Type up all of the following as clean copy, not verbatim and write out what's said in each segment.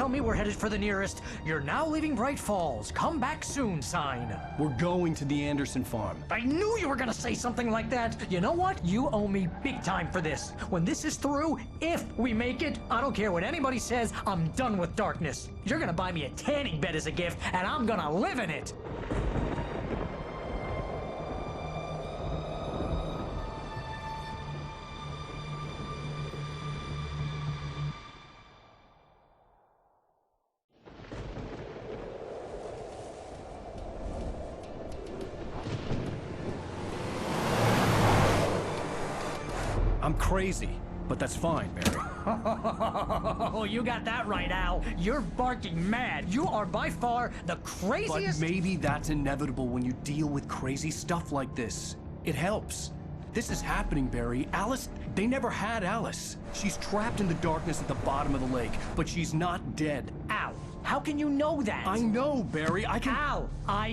tell me we're headed for the nearest "You're now leaving Bright Falls. Come back soon" sign. We're going to the Anderson farm. I knew you were gonna say something like that. You know what? You owe me big time for this. When this is through, if we make it, I don't care what anybody says, I'm done with darkness. You're gonna buy me a tanning bed as a gift, and I'm gonna live in it. I'm crazy, but that's fine, Barry. Oh, you got that right, Al. You're barking mad. You are by far the craziest... But maybe that's inevitable when you deal with crazy stuff like this. It helps. This is happening, Barry. Alice, they never had Alice. She's trapped in the darkness at the bottom of the lake, but she's not dead. Al, how can you know that? I know, Barry. I can... Al,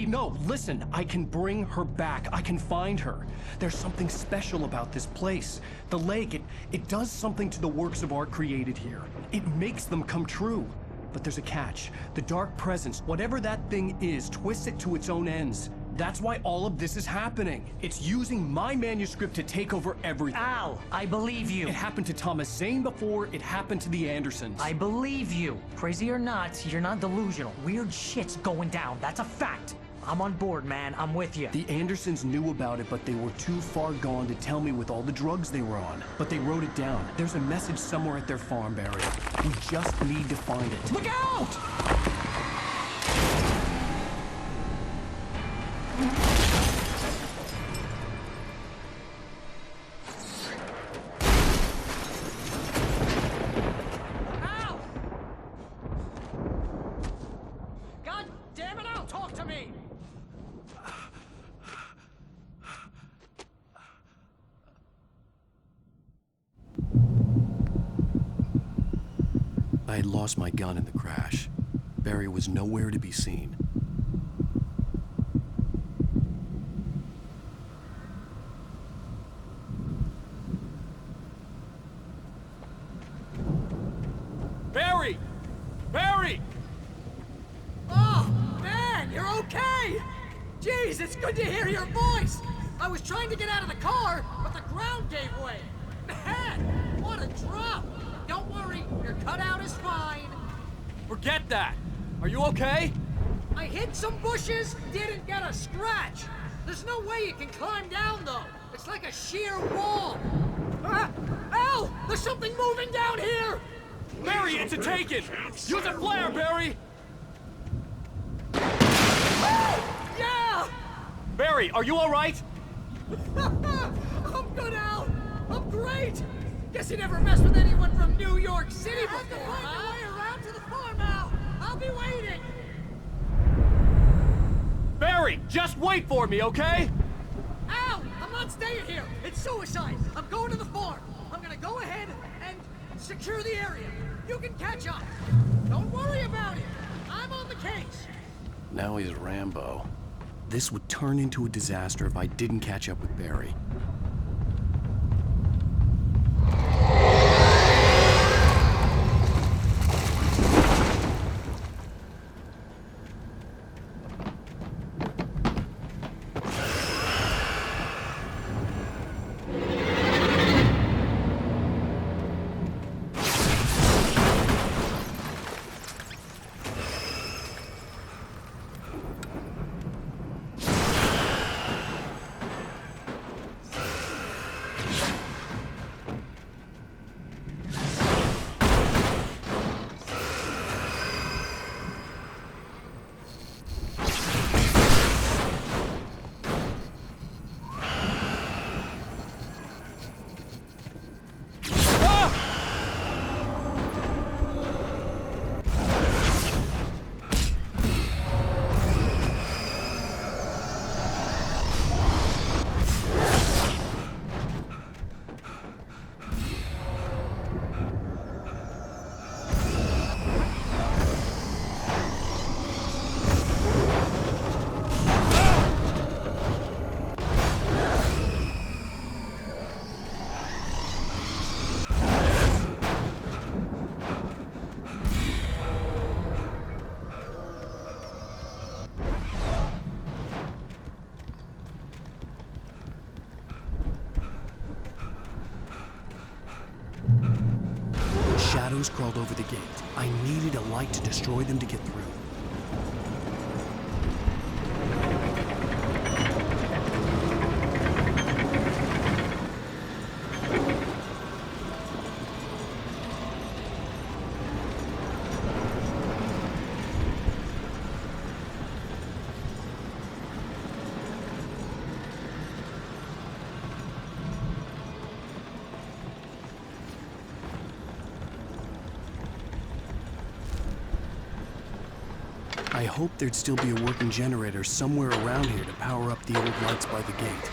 No, listen. I can bring her back. I can find her. There's something special about this place. The lake, it does something to the works of art created here. It makes them come true. But there's a catch. The dark presence, whatever that thing is, twists it to its own ends. That's why all of this is happening. It's using my manuscript to take over everything. Al, I believe you. It happened to Thomas Zane before, it happened to the Andersons. I believe you. Crazy or not, you're not delusional. Weird shit's going down. That's a fact. I'm on board, man. I'm with you. The Andersons knew about it, but they were too far gone to tell me with all the drugs they were on. But they wrote it down. There's a message somewhere at their farm, Barry. We just need to find it. Look out! Al! God damn it, Al, talk to me! I had lost my gun in the crash. Barry was nowhere to be seen. Barry! Barry! Oh, man, you're okay! Jeez, it's good to hear your voice! I was trying to get out of the car, but the ground gave way. Man, what a drop! Don't worry, your cutout is fine. Forget that! Are you okay? I hit some bushes, didn't get a scratch. There's no way you can climb down, though. It's like a sheer wall. Ah! Al! There's something moving down here! Barry, it's a taken! Use a flare, Barry! Yeah! Barry, are you alright? I'm good, Al! I'm great! Guess you never messed with anyone from New York City before, huh? I have to find my way around to the farm, Al! I'll be waiting! Barry, just wait for me, okay? Al! I'm not staying here! It's suicide! I'm going to the farm! I'm gonna go ahead and secure the area. You can catch up. Don't worry about it. I'm on the case. Now he's Rambo. This would turn into a disaster if I didn't catch up with Barry. shadows crawled over the gate. I needed a light to destroy them to get through. I hoped there'd still be a working generator somewhere around here to power up the old lights by the gate.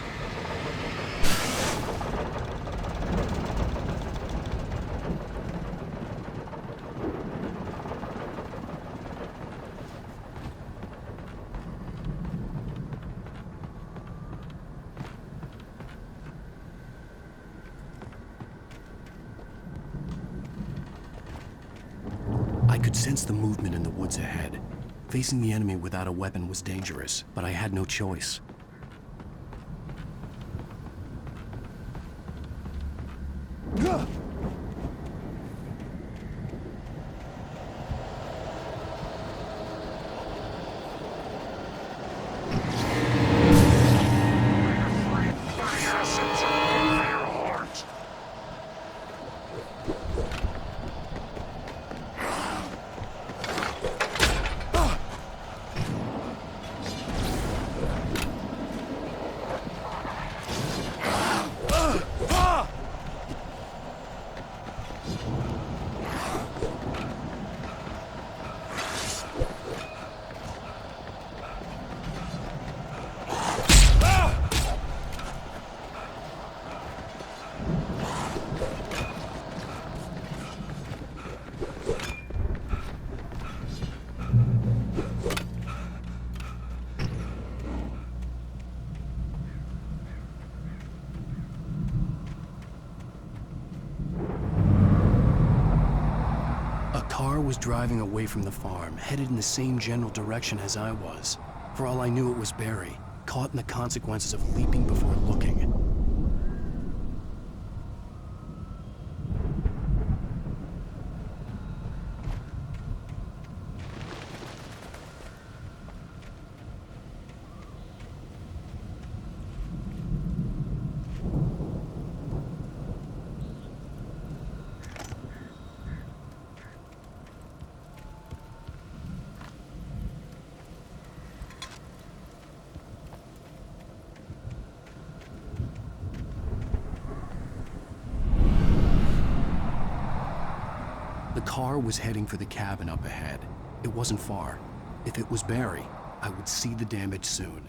I could sense the movement in the woods ahead. Facing the enemy without a weapon was dangerous, but I had no choice. Was driving away from the farm, headed in the same general direction as I was. For all I knew, it was Barry, caught in the consequences of leaping before looking. The car was heading for the cabin up ahead. It wasn't far. If it was Barry, I would see the damage soon.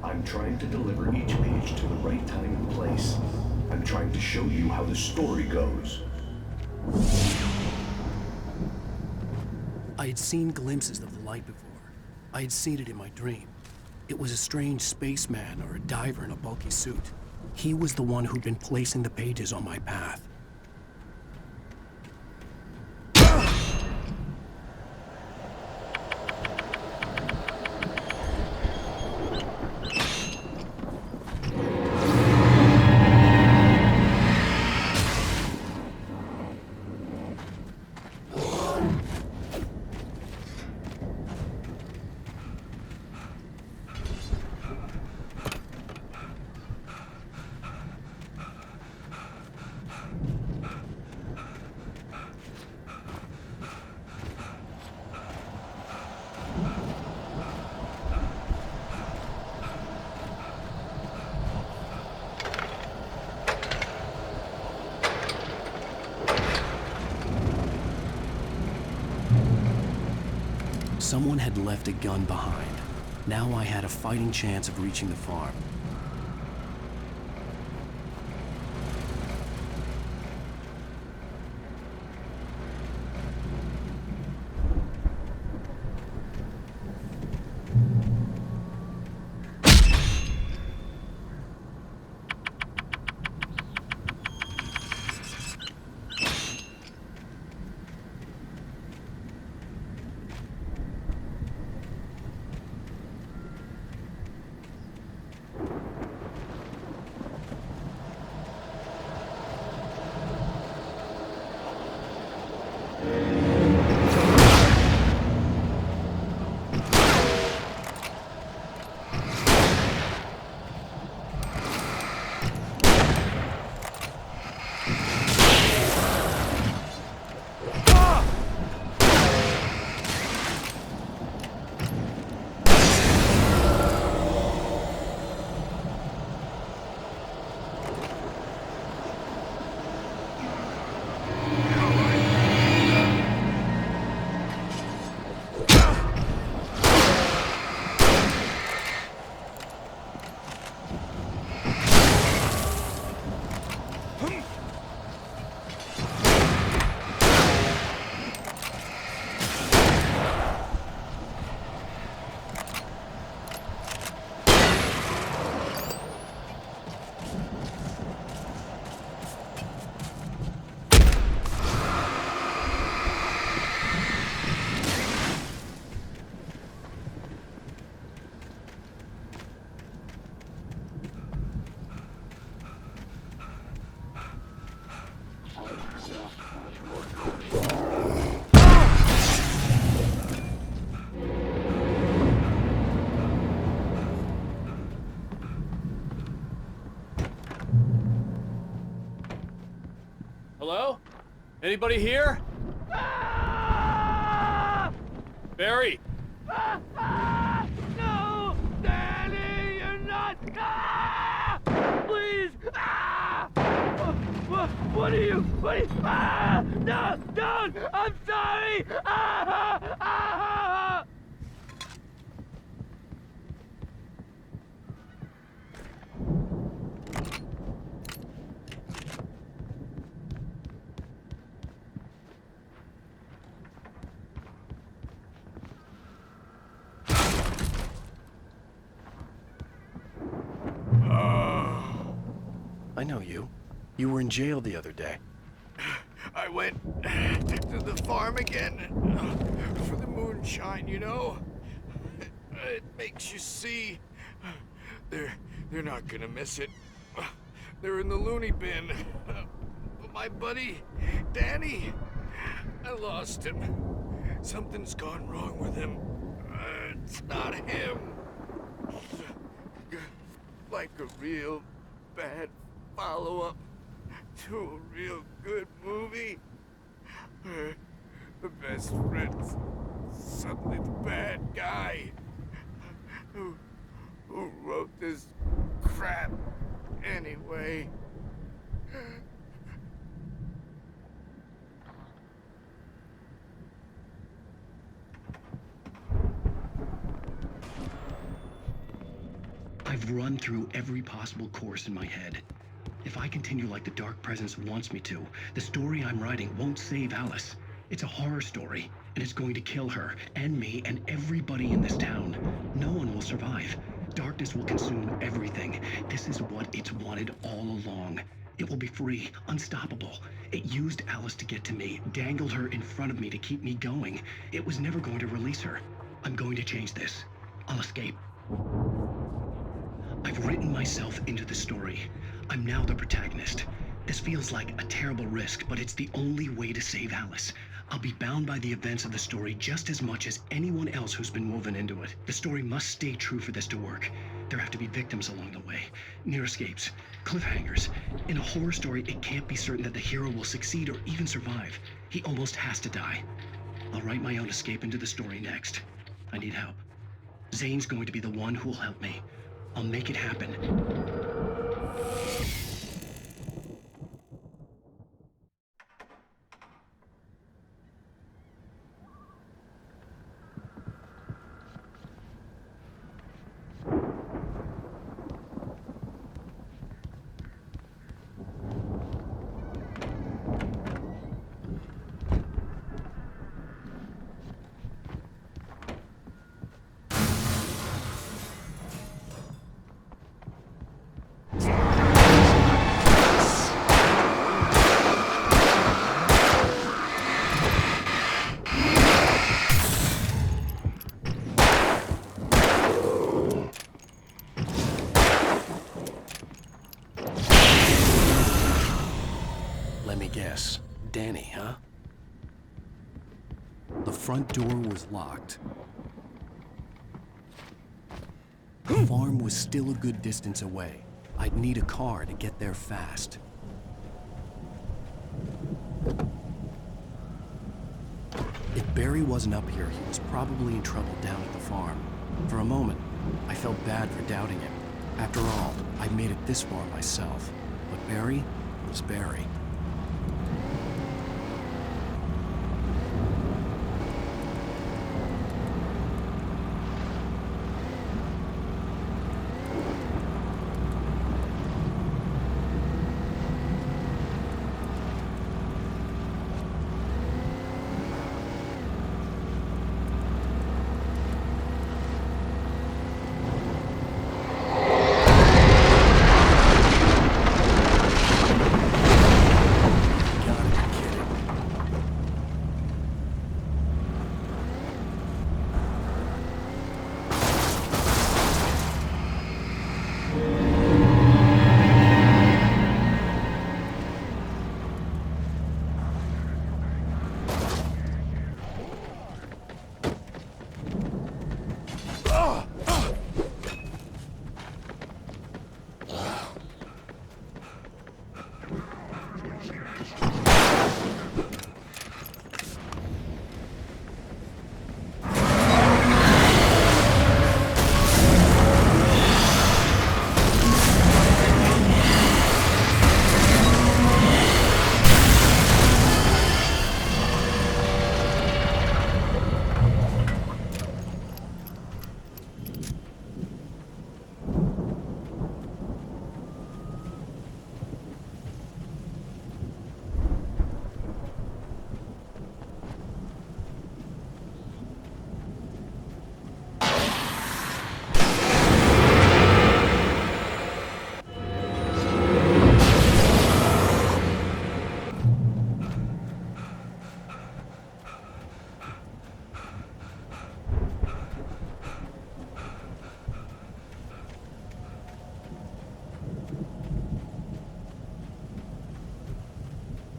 I'm trying to deliver each page to the right time and place. I'm trying to show you how the story goes. I had seen glimpses of the light before. I had seen it in my dream. It was a strange spaceman or a diver in a bulky suit. He was the one who'd been placing the pages on my path. Someone had left a gun behind. Now I had a fighting chance of reaching the farm. Hello? Anybody here? Barry! No! Danny, you're not! Please! What are you? No! Don't! I'm sorry! I know you. You were in jail the other day. I went to the farm again for the moonshine, you know? It makes you see. They're not gonna miss it. They're in the loony bin. But my buddy, Danny, I lost him. Something's gone wrong with him. It's not him. Like a real bad follow-up to a real good movie. The best friend's suddenly the bad guy. Who wrote this crap anyway? I've run through every possible course in my head. If I continue like the Dark Presence wants me to, the story I'm writing won't save Alice. It's a horror story, and it's going to kill her, and me, and everybody in this town. No one will survive. Darkness will consume everything. This is what it's wanted all along. It will be free, unstoppable. It used Alice to get to me, dangled her in front of me to keep me going. It was never going to release her. I'm going to change this. I'll escape. I've written myself into the story. I'm now the protagonist. This feels like a terrible risk, but it's the only way to save Alice. I'll be bound by the events of the story just as much as anyone else who's been woven into it. The story must stay true for this to work. There have to be victims along the way, near escapes, cliffhangers. In a horror story, it can't be certain that the hero will succeed or even survive. He almost has to die. I'll write my own escape into the story next. I need help. Zane's going to be the one who'll help me. I'll make it happen. front door was locked. The farm was still a good distance away. I'd need a car to get there fast. If Barry wasn't up here, he was probably in trouble down at the farm. For a moment, I felt bad for doubting him. After all, I made it this far myself. But Barry was Barry.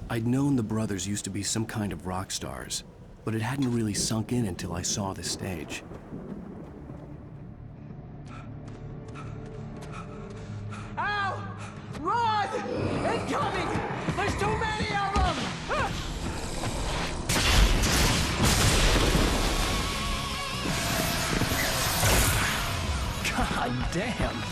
I'd known the brothers used to be some kind of rock stars, but it hadn't really sunk in until I saw the stage. Ow! Run! Incoming! There's too many of them! God damn!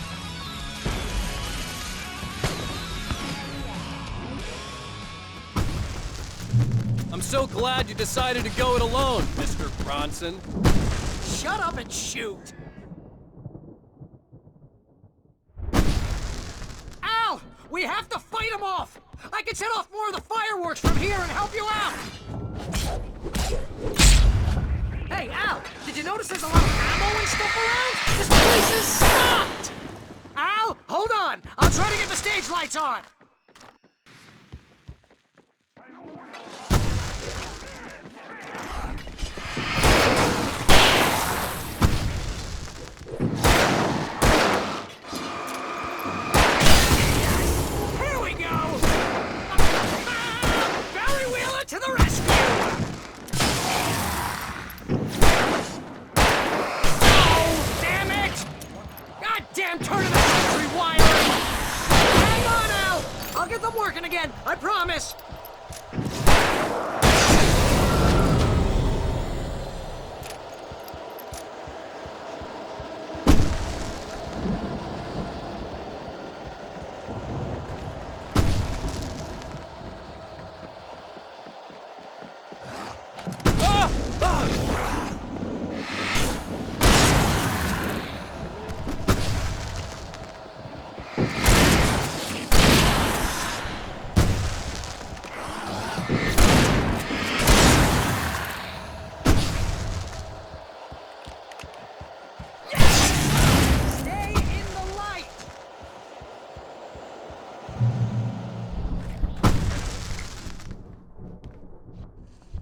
I'm so glad you decided to go it alone, Mr. Bronson. Shut up and shoot! Al! We have to fight them off! I can set off more of the fireworks from here and help you out! Hey, Al! Did you notice there's a lot of ammo and stuff around? This place is stocked! Al, hold on! I'll try to get the stage lights on! Here we go! Barry Wheeler to the rescue! Oh, damn it! Goddamn turn of the century wiring! Hang on, Al! I'll get them working again, I promise!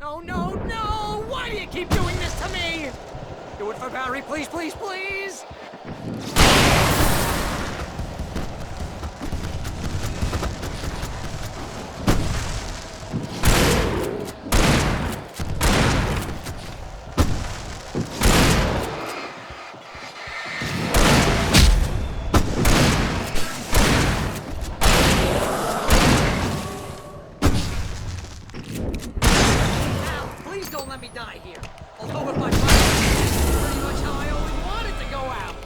No, no, no! Why do you keep doing this to me? Do it for Barry, please, please, please! won't let me die here. Although if my mind is pretty much how I always wanted to go out.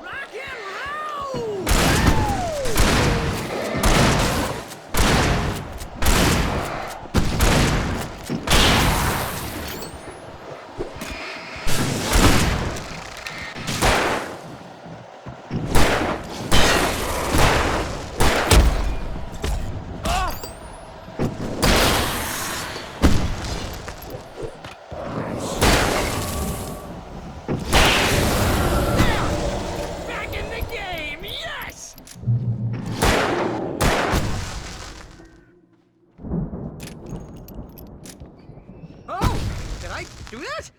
Rock and roll! Do that?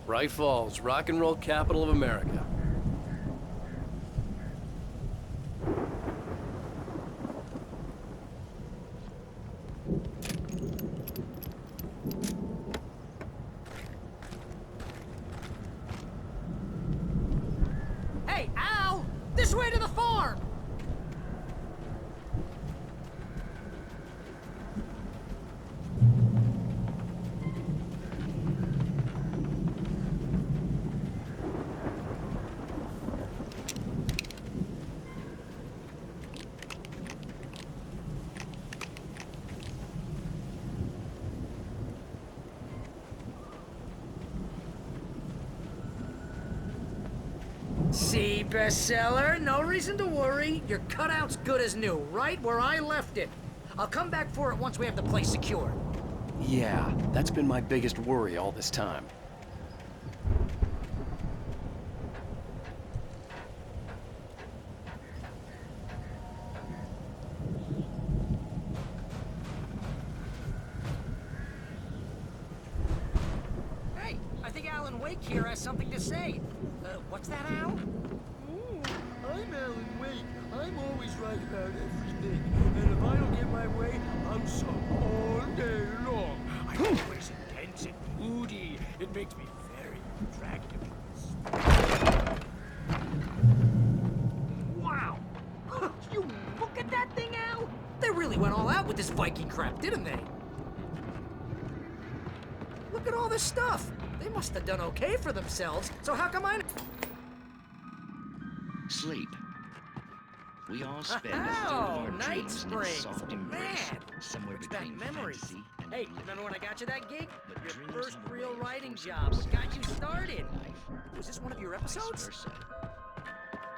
Bright Falls, rock and roll capital of America. Hey, Al! This way to the farm! See, bestseller? No reason to worry. Your cutout's good as new, right where I left it. I'll come back for it once we have the place secure. Yeah, that's been my biggest worry all this time. Hey, I think Alan Wake here has something to say. What's that, Al? I'm Alan Wake. I'm always right about everything. And if I don't get my way, I'm so all day long. I'm always intense and moody. It makes me very attractive. Wow! You look at that thing, Al! They really went all out with this Viking crap, didn't they? Look at all this stuff. They must have done okay for themselves, so how come I... Sleep. We all spend a third of our Night dreams in a Springs. soft embrace, Man, somewhere brings back between memories. fantasy and Hey, reality. remember when I got you that gig? But Your dreams first have a real way of writing forcing job. us What to got you live started? life, Was this one of your vice episodes? versa.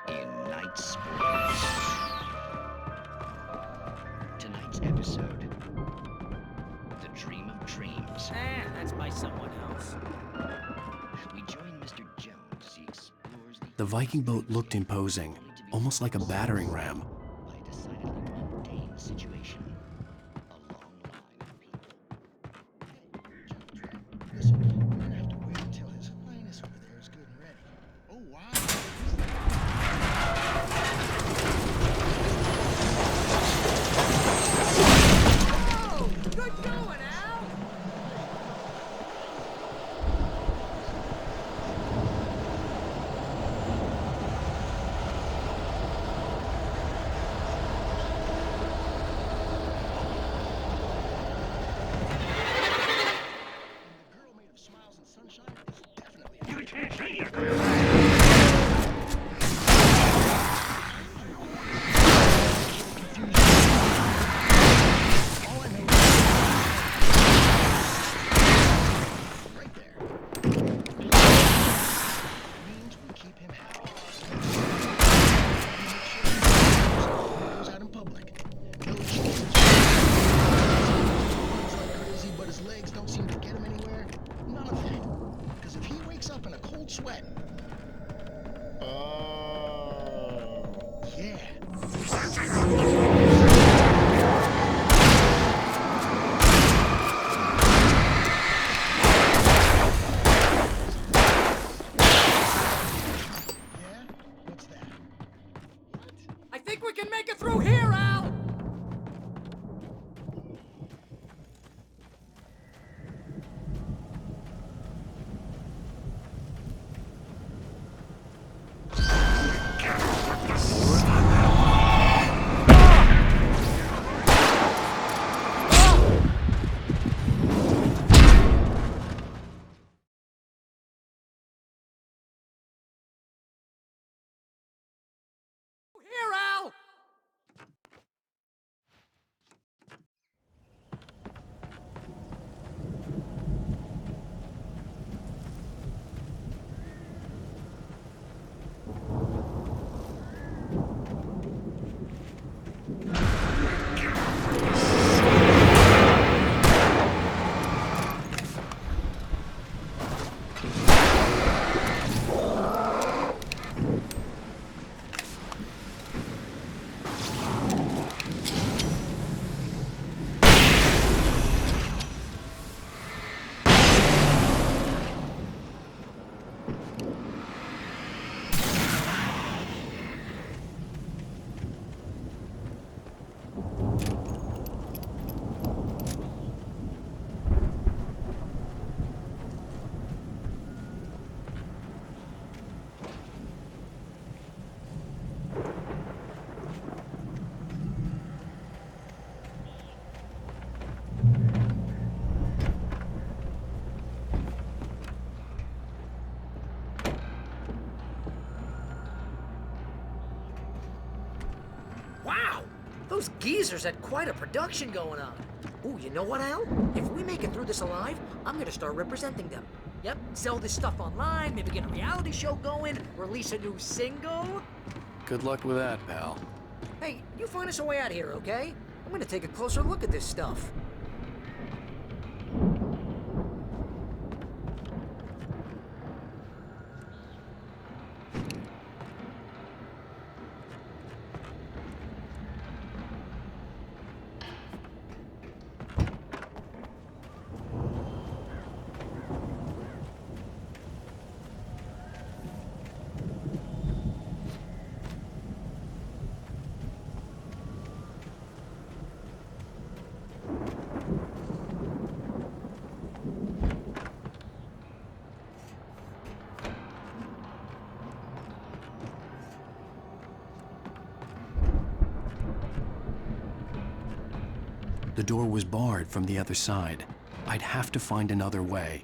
In Night Springs. Tonight's episode, The Dream of Dreams. That's by someone else. We join Mr. Jones as he explores The Viking boat looked imposing, almost like a battering ram. by a decidedly mundane situation. A long line of people. Listen, we're gonna have to wait until His Highness over there is good and ready. Oh, wow. Oh, good going, Al! The girl made of smiles and sunshine is definitely... All I know is right there. Means we keep him happy. Goes out in public. No change. Runs like crazy, but his legs don't seem to get him anywhere. None of that. sweating. Oh, yeah. Yeah? What's that? What? I think we can make it through here, Al! Here, Al! Wow! Those geezers had quite a production going on. Ooh, you know what, Al? If we make it through this alive, I'm gonna start representing them. Yep, sell this stuff online, maybe get a reality show going, release a new single. Good luck with that, pal. Hey, you find us a way out of here, okay? I'm gonna take a closer look at this stuff. The door was barred from the other side. I'd have to find another way.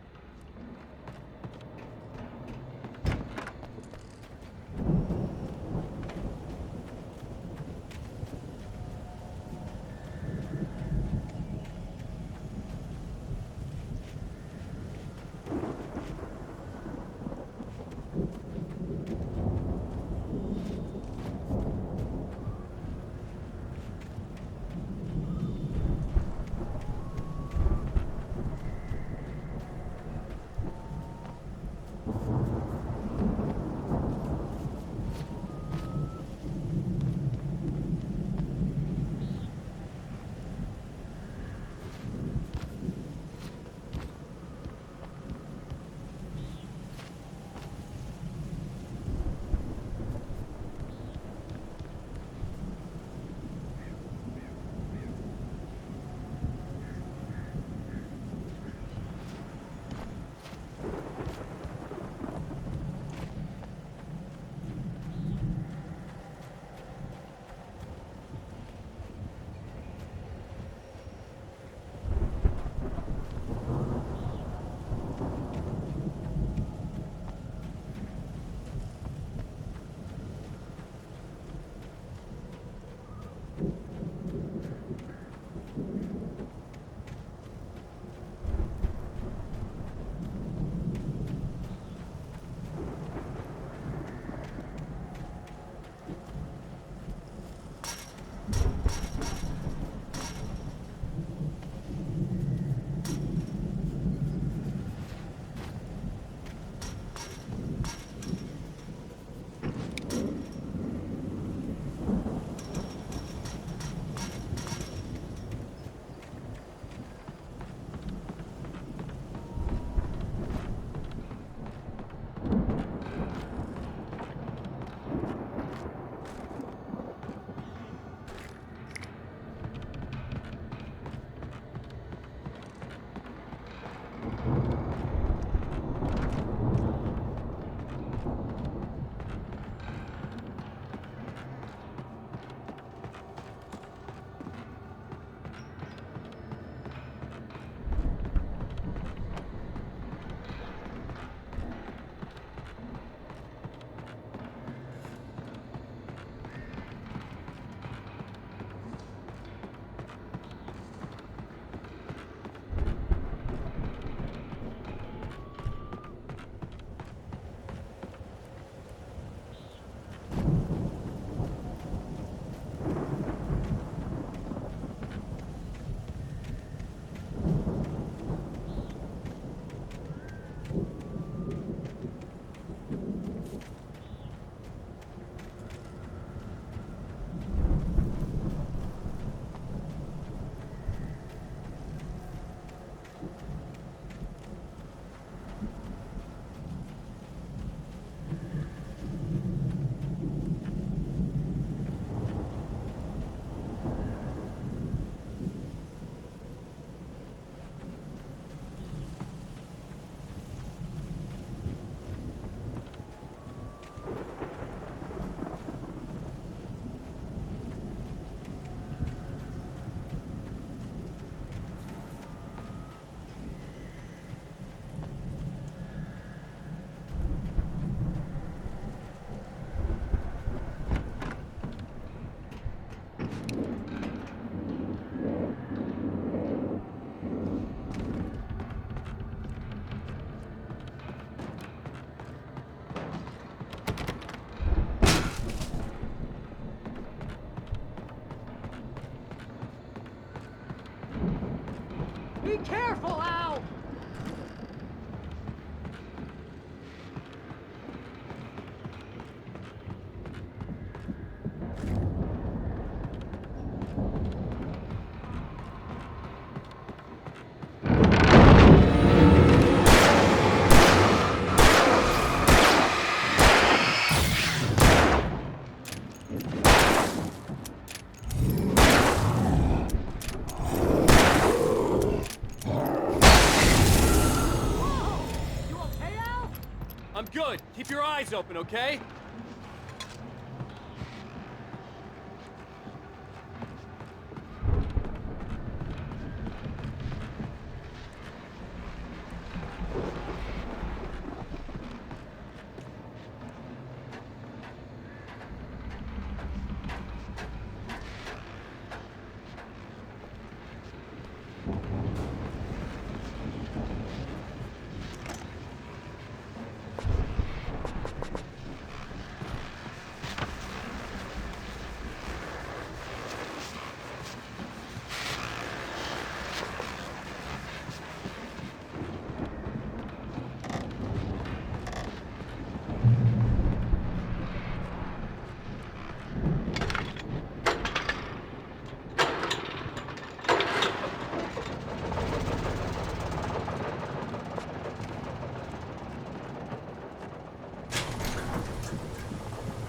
I'm good. Keep your eyes open, okay?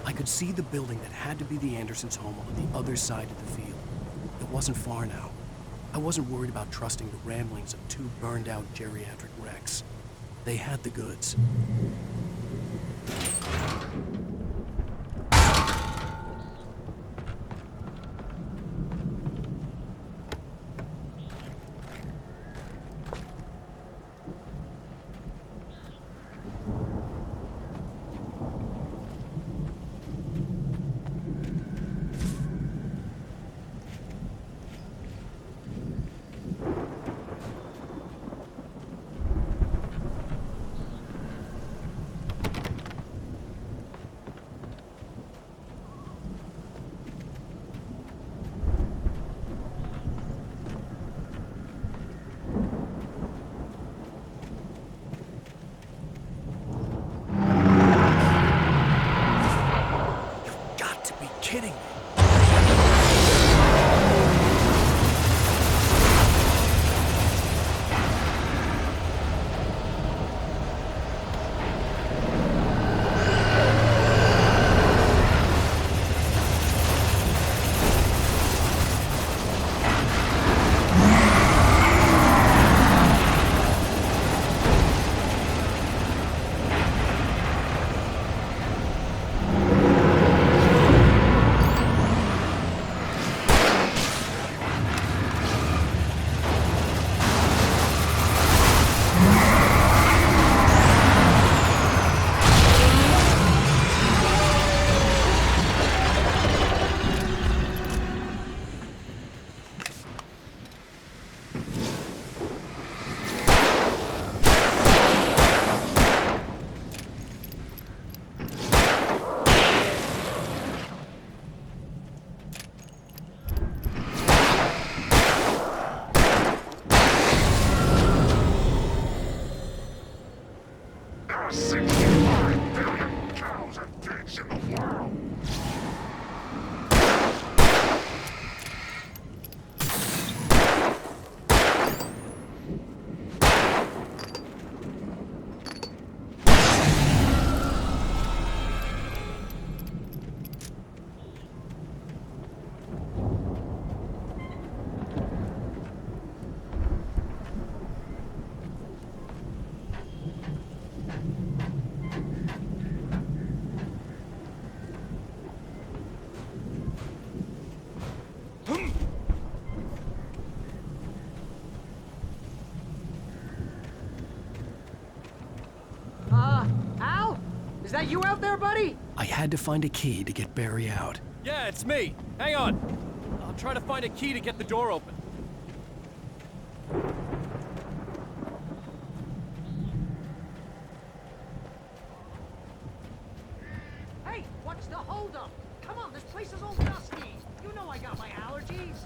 I could see the building that had to be the Andersons' home on the other side of the field. It wasn't far now. I wasn't worried about trusting the ramblings of two burned-out geriatric wrecks. They had the goods. Kidding me. Al? Is that you out there, buddy? I had to find a key to get Barry out. Yeah, it's me. Hang on. I'll try to find a key to get the door open. Hey, what's the holdup? Come on, this place is all dusty. You know I got my allergies.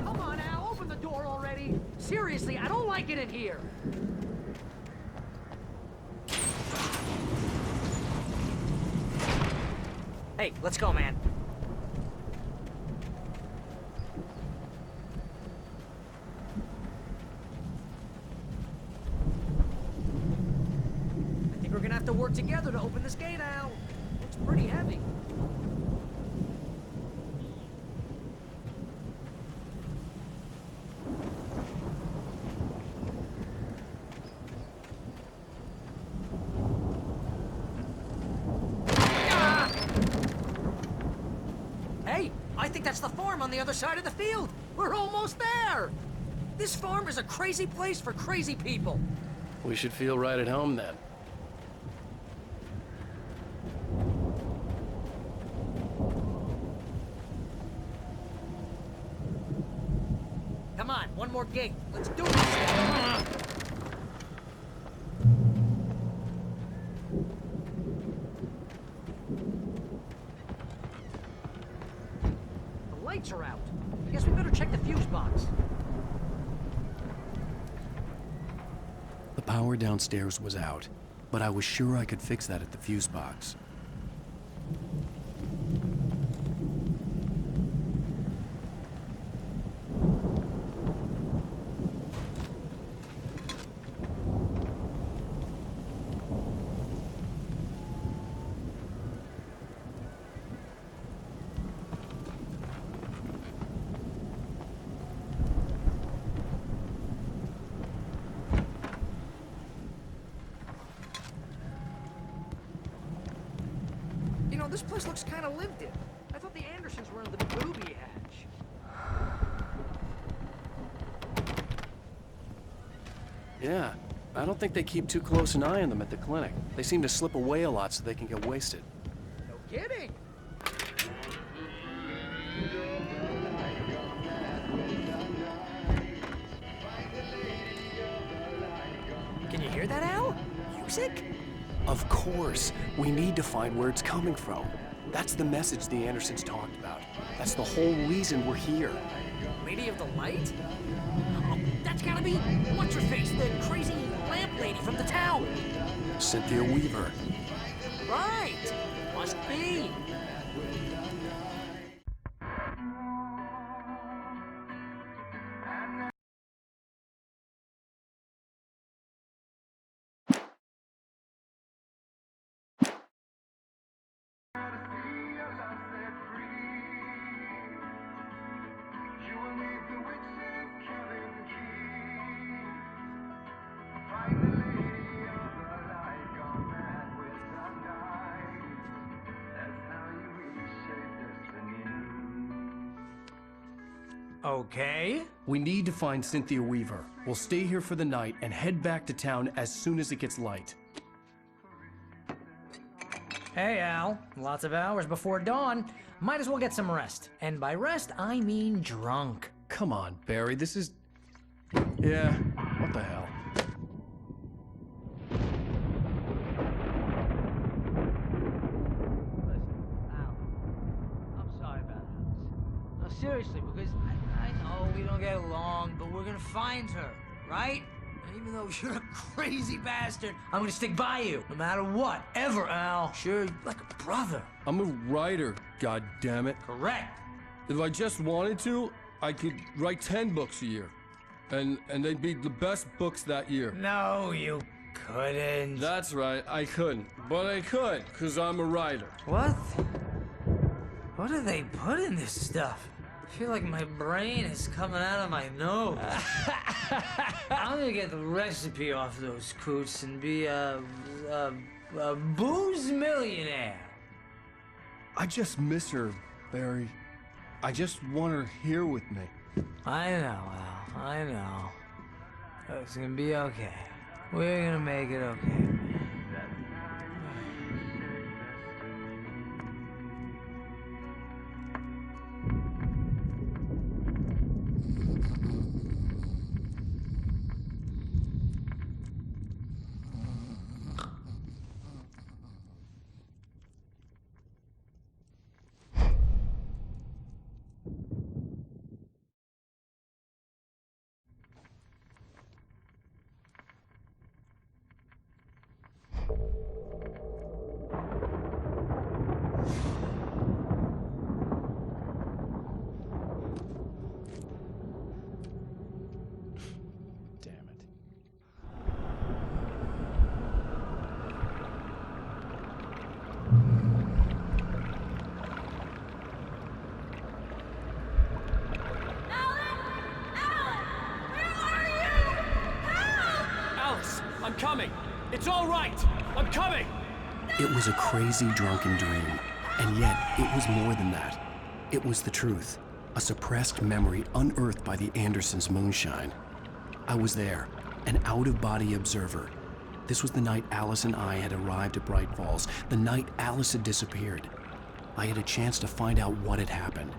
Come on, Al, open the door already. Seriously, I don't like it in here. Hey, let's go, man. I think we're gonna have to work together to open this gate, Al. It's pretty heavy. the other side of the field. We're almost there. This farm is a crazy place for crazy people. We should feel right at home then. Come on, one more gate. Let's do it. The lights are out. Guess we better check the fuse box. The power downstairs was out, but I was sure I could fix that at the fuse box. You know, this place looks kind of lived in. I thought the Andersons were under the booby hatch. Yeah, I don't think they keep too close an eye on them at the clinic. They seem to slip away a lot so they can get wasted. No kidding. Can you hear that, Al? Music? Of course. We need to find where it's coming from. That's the message the Andersons talked about. That's the whole reason we're here. Lady of the Light? Oh, that's gotta be what's-her-face, the crazy lamp lady from the town. Cynthia Weaver. Right. Must be. Okay. We need to find Cynthia Weaver. We'll stay here for the night and head back to town as soon as it gets light. Hey, Al. Lots of hours before dawn. Might as well get some rest. And by rest, I mean drunk. Come on, Barry, this is... Yeah, what the hell? I'm sorry about this. No, seriously, because I know we don't get along, but we're gonna find her, right? And even though you're a crazy bastard, I'm gonna stick by you, no matter what, ever, Al. Sure, like a brother. I'm a writer, goddammit. Correct. If I just wanted to, I could write 10 books a year. And they'd be the best books that year. No, you couldn't. That's right, I couldn't. But I could, because I'm a writer. What? What do they put in this stuff? I feel like my brain is coming out of my nose. I'm gonna get the recipe off those coots and be a booze millionaire. I just miss her, Barry. I just want her here with me. I know, Al. I know. It's gonna be okay. We're gonna make it okay. I'm coming! It's all right! I'm coming! It was a crazy drunken dream, and yet it was more than that. It was the truth. A suppressed memory unearthed by the Andersons' moonshine. I was there, an out-of-body observer. This was the night Alice and I had arrived at Bright Falls, the night Alice had disappeared. I had a chance to find out what had happened.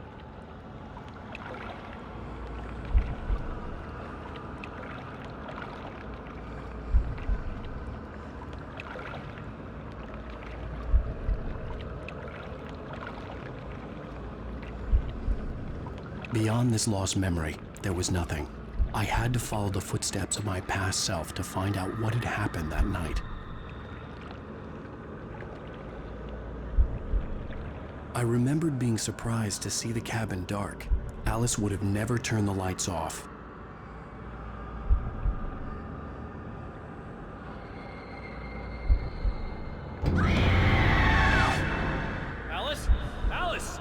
Beyond this lost memory, there was nothing. I had to follow the footsteps of my past self to find out what had happened that night. I remembered being surprised to see the cabin dark. Alice would have never turned the lights off. Alice? Alice!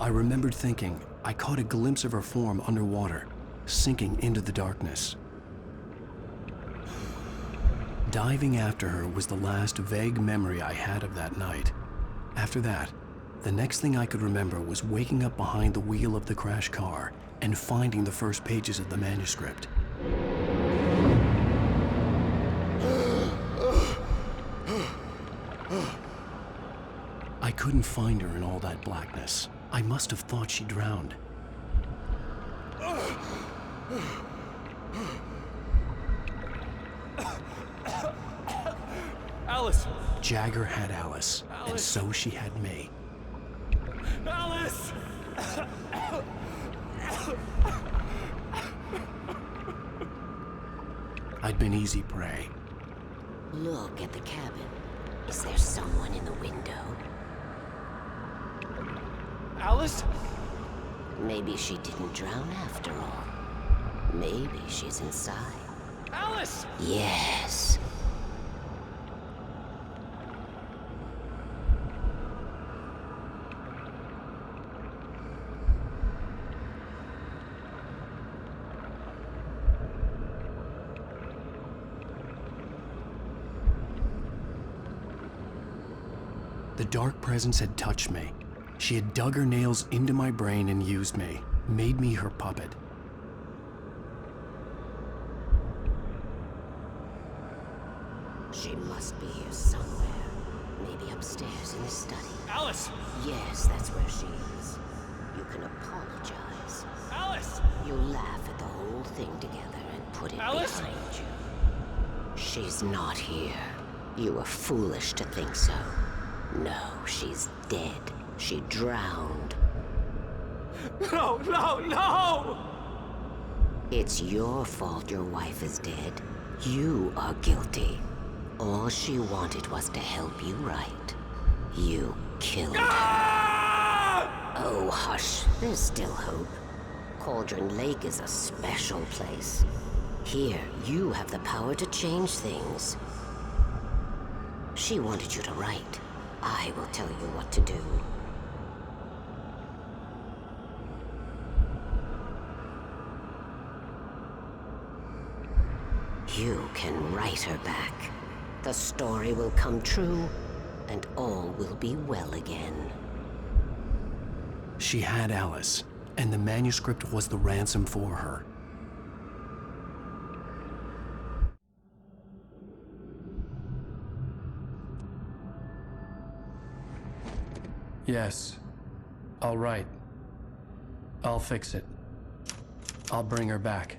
I remembered thinking I caught a glimpse of her form underwater, sinking into the darkness. Diving after her was the last vague memory I had of that night. After that, the next thing I could remember was waking up behind the wheel of the crashed car and finding the first pages of the manuscript. I couldn't find her in all that blackness. I must have thought she drowned. Alice! Jagger had Alice, and so she had me. Alice! I'd been easy prey. Look at the cabin. Is there someone in the window? Alice? Maybe she didn't drown after all. Maybe she's inside. Alice! Yes. The dark presence had touched me. She had dug her nails into my brain and used me, made me her puppet. She must be here somewhere. Maybe upstairs in the study. Alice! Yes, that's where she is. You can apologize. Alice! You laugh at the whole thing together and put it Alice? behind you. She's not here. You were foolish to think so. No, she's dead. She drowned. No, no, no! It's your fault your wife is dead. You are guilty. All she wanted was to help you right. You killed her. Oh, hush. There's still hope. Cauldron Lake is a special place. Here, you have the power to change things. She wanted you to write. I will tell you what to do. You can write her back. The story will come true, and all will be well again. She had Alice, and the manuscript was the ransom for her. Yes. All right. I'll fix it. I'll bring her back.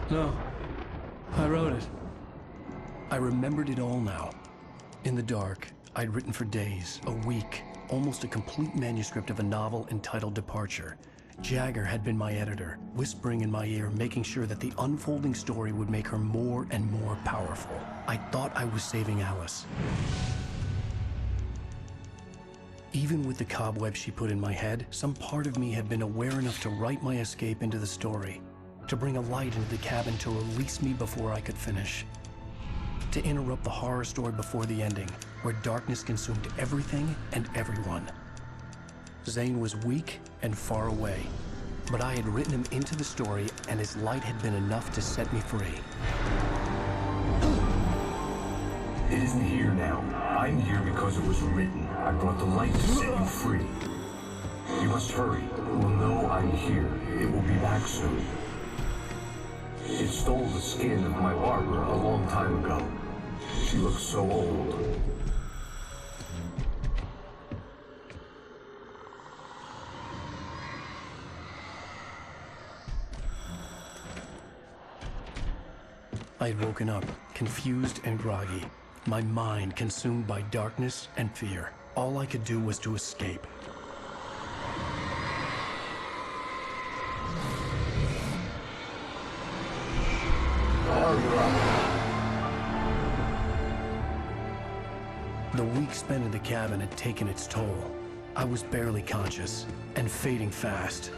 No. I wrote it. I remembered it all now. In the dark, I'd written for days, a week, almost a complete manuscript of a novel entitled Departure. Jagger had been my editor, whispering in my ear, making sure that the unfolding story would make her more and more powerful. I thought I was saving Alice. Even with the cobwebs she put in my head, some part of me had been aware enough to write my escape into the story, to bring a light into the cabin to release me before I could finish, to interrupt the horror story before the ending, where darkness consumed everything and everyone. Zane was weak and far away. But I had written him into the story, and his light had been enough to set me free. It isn't here now. I'm here because it was written. I brought the light to set you free. You must hurry. It will know I'm here. It will be back soon. It stole the skin of my Barbara a long time ago. She looks so old. I had woken up, confused and groggy, my mind consumed by darkness and fear. All I could do was to escape. The week spent in the cabin had taken its toll. I was barely conscious, and fading fast.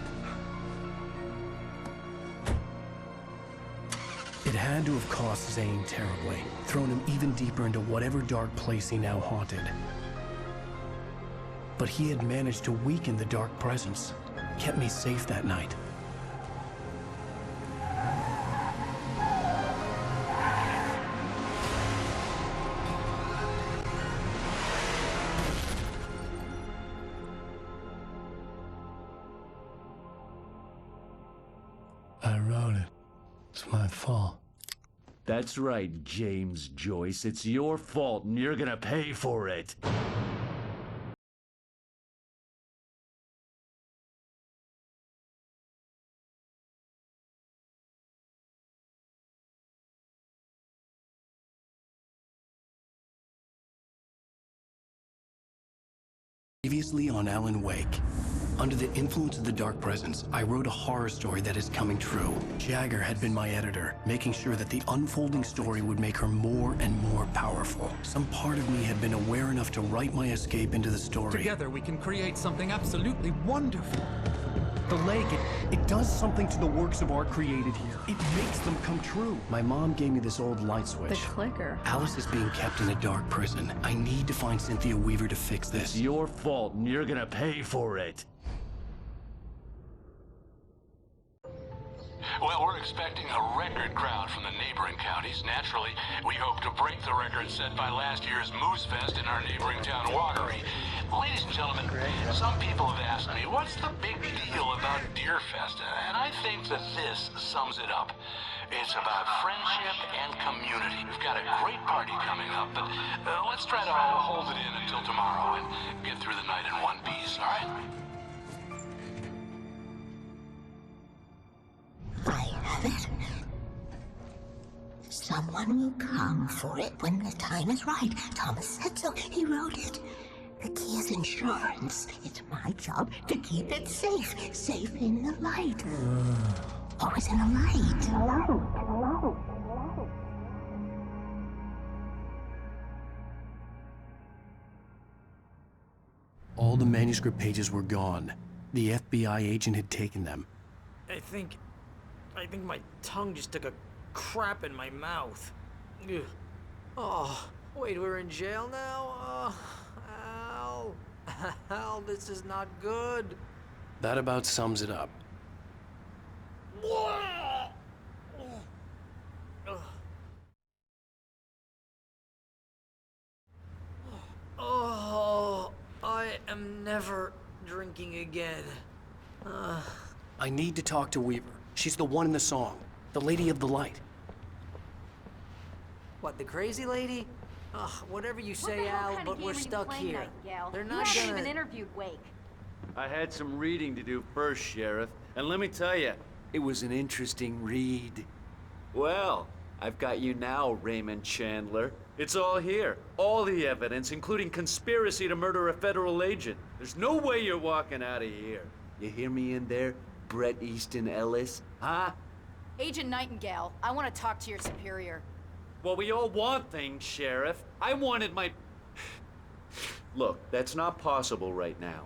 It had to have cost Zane terribly, thrown him even deeper into whatever dark place he now haunted. But he had managed to weaken the dark presence, kept me safe that night. I wrote it. It's my fault. That's right, James Joyce. It's your fault, and you're gonna pay for it. Previously on Alan Wake. Under the influence of the dark presence, I wrote a horror story that is coming true. Jagger had been my editor, making sure that the unfolding story would make her more and more powerful. Some part of me had been aware enough to write my escape into the story. Together we can create something absolutely wonderful. The lake, it does something to the works of art created here. It makes them come true. My mom gave me this old light switch. The clicker. Alice is being kept in a dark prison. I need to find Cynthia Weaver to fix this. It's your fault, and you're gonna pay for it. Well, we're expecting a record crowd from the neighboring counties. Naturally, we hope to break the record set by last year's Moose Fest in our neighboring town, Watery. Ladies and gentlemen, some people have asked me, what's the big deal about Deer Fest? And I think that this sums it up. It's about friendship and community. We've got a great party coming up, but let's try to hold it in until tomorrow and get through the night in one piece, all right? I have it. Someone will come for it when the time is right. Thomas said so. He wrote it. The key is insurance. It's my job to keep it safe. Safe in the light. Always in the light. All the manuscript pages were gone. The FBI agent had taken them. I think my tongue just took a crap in my mouth. Ugh. Oh, wait, we're in jail now? Al. Al, this is not good. That about sums it up. Oh, I am never drinking again. I need to talk to Weaver. She's the one in the song. The Lady of the Light. What, the crazy lady? Ugh, whatever you say, Al, but we're stuck here. They're not you gonna... haven't even interviewed Wake. I had some reading to do first, Sheriff. And let me tell you, it was an interesting read. Well, I've got you now, Raymond Chandler. It's all here. All the evidence, including conspiracy to murder a federal agent. There's no way you're walking out of here. You hear me in there, Bret Easton Ellis? Huh? Agent Nightingale, I want to talk to your superior. Well, we all want things, Sheriff. I wanted my... Look, that's not possible right now.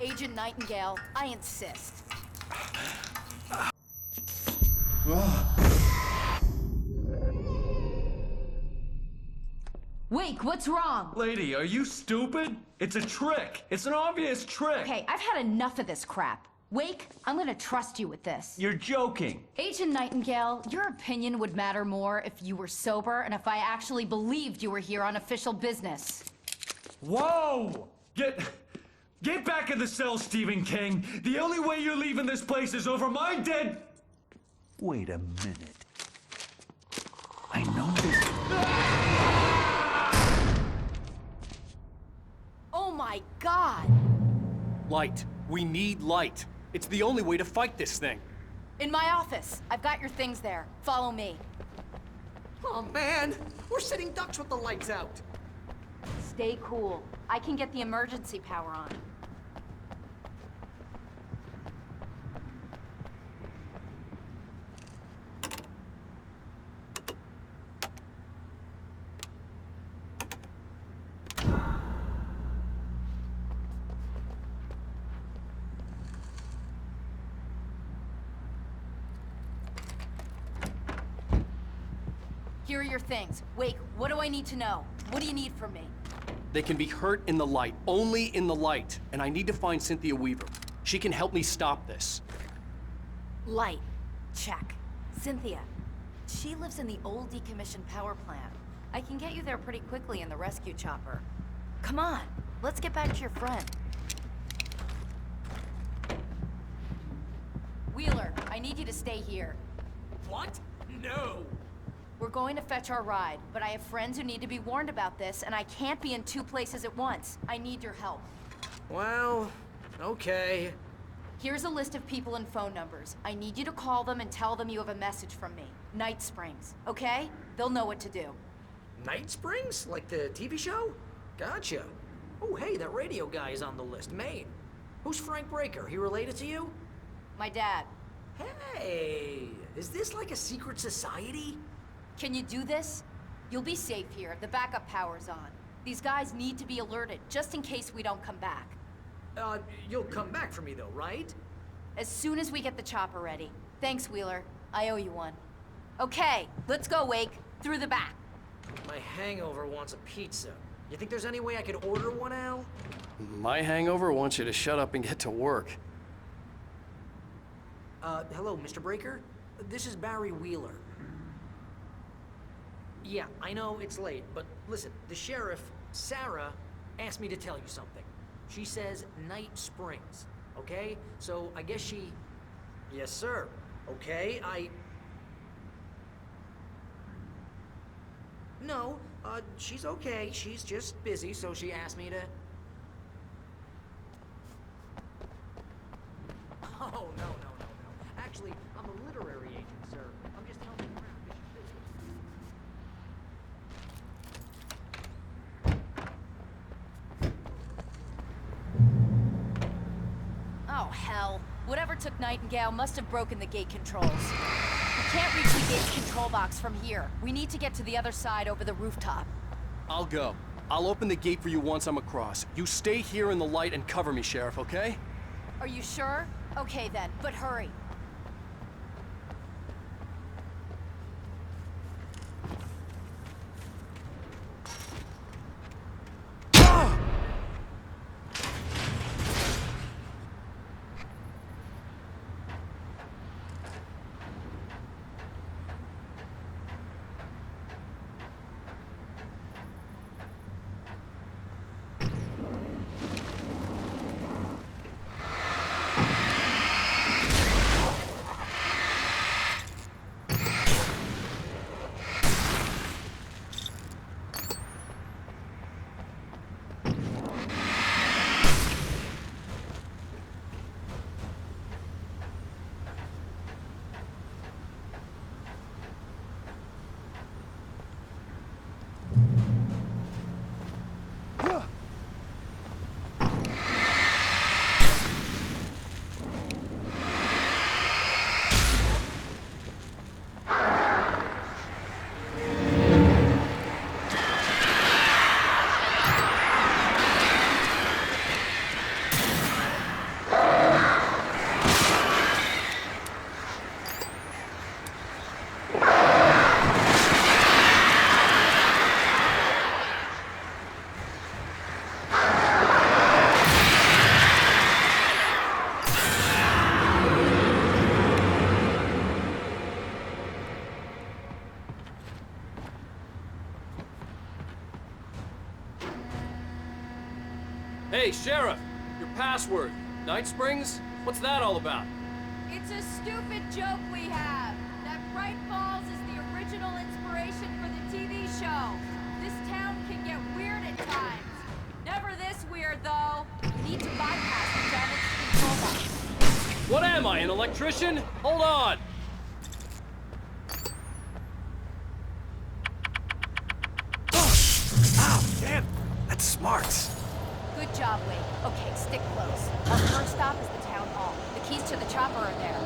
Agent Nightingale, I insist. Wake, what's wrong? Lady, are you stupid? It's a trick. It's an obvious trick. Okay, I've had enough of this crap. Wake, I'm gonna trust you with this. You're joking. Agent Nightingale, your opinion would matter more if you were sober and if I actually believed you were here on official business. Whoa! Get back in the cell, Stephen King. The only way you're leaving this place is over my dead... Wait a minute. I know this. Oh my God! Light. We need light. It's the only way to fight this thing. In my office. I've got your things there. Follow me. Oh man, we're sitting ducks with the lights out. Stay cool. I can get the emergency power on. Here are your things. Wake, what do I need to know? What do you need from me? They can be hurt in the light, only in the light. And I need to find Cynthia Weaver. She can help me stop this. Light. Check. Cynthia. She lives in the old decommissioned power plant. I can get you there pretty quickly in the rescue chopper. Come on, let's get back to your friend. Wheeler, I need you to stay here. What? No. We're going to fetch our ride, but I have friends who need to be warned about this, and I can't be in 2 places at once. I need your help. Well, okay. Here's a list of people and phone numbers. I need you to call them and tell them you have a message from me. Night Springs, okay? They'll know what to do. Night Springs? Like the TV show? Gotcha. Oh, hey, that radio guy is on the list. Maine. Who's Frank Breaker? He related to you? My dad. Hey, is this like a secret society? Can you do this? You'll be safe here. The backup power's on. These guys need to be alerted, just in case we don't come back. You'll come back for me though, right? As soon as we get the chopper ready. Thanks, Wheeler. I owe you one. Okay, let's go, Wake. Through the back. My hangover wants a pizza. You think there's any way I could order one, Al? My hangover wants you to shut up and get to work. Hello, Mr. Breaker? This is Barry Wheeler. Yeah, I know it's late, but listen, the sheriff, Sarah, asked me to tell you something. She says Night Springs, okay? So I guess she... Yes, sir. Okay, No, she's okay. She's just busy, so she asked me to... Oh, no. Actually, I'm a literary agent, sir. I'm just helping around because she's busy. Oh, hell. Whatever took Nightingale must have broken the gate controls. We can't reach the gate control box from here. We need to get to the other side over the rooftop. I'll go. I'll open the gate for you once I'm across. You stay here in the light and cover me, Sheriff, okay? Are you sure? Okay then, but hurry. Hey, Sheriff! Your password. Night Springs? What's that all about? It's a stupid joke we have. That Bright Falls is the original inspiration for the TV show. This town can get weird at times. Never this weird, though. We need to bypass the damage control box. What am I, an electrician? Hold on! Ow, damn! That's smart. Good job, Wake. Okay, stick close. Our first stop is the town hall. The keys to the chopper are there.